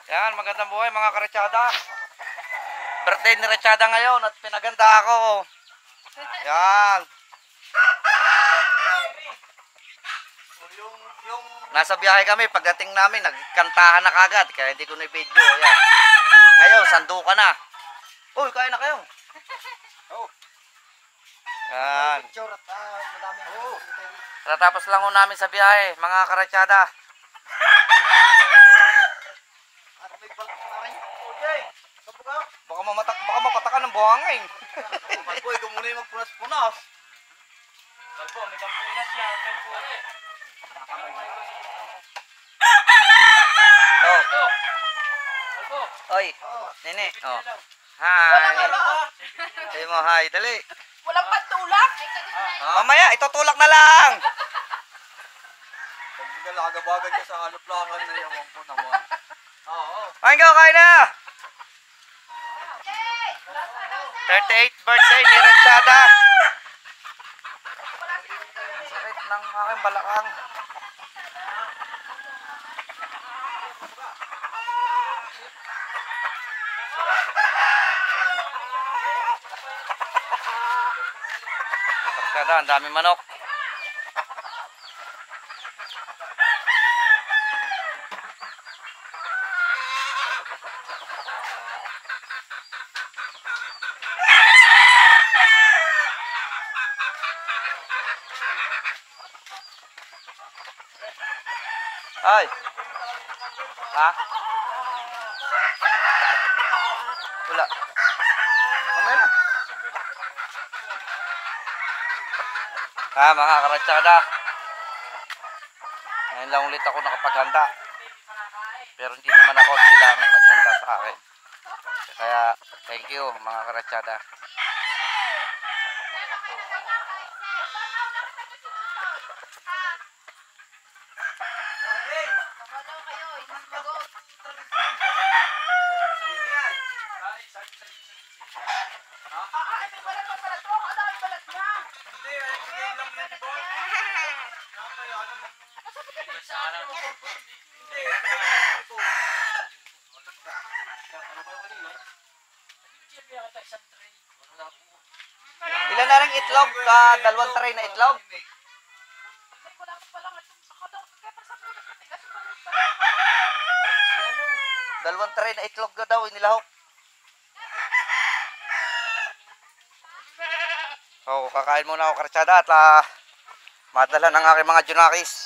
Yan, magandang buhay mga karetsada. Birthday ni Retsada ngayon at pinaganda ako. Yan. Nasa biyahe kami, pagdating namin, nagkantahan na kagad. Kaya hindi ko na-video. Yan. Ngayon, sandukan na. Uy, kain na kayo. Yan. Tatapos lang ho namin sa biyahe, mga karetsada. Baka mapatakan ng buhangin. Kalbo, ikaw muna yung magpunas-punas. Kalbo, may kampunas yan. Kalbo. Oh. Kalbo. Oy, nene. Oh. Hi. Sabi mo, hi. Dali. Walang pantulak. Mamaya, itutulak na lang. Pag nalagabagan niya sa haloplakan na yawan ko naman. Oo. Kain ka, kain na. 38th birthday ni Retsada. Ang sakit ng aking balakang. Retsada, ang dami manok. Ay. Ha? Wala. Mamaya na. Mga karetsada. Ngayon lang ulit ako nakapaghanda. Pero hindi naman ako sila ang naghanda sa akin. Kaya thank you mga karetsada. Ilan na rin itlog? Dalawang tray na itlog? Dalawang tray na itlog na daw inilahok. So, kakain muna ako karetsada at madala ng aking mga junakis.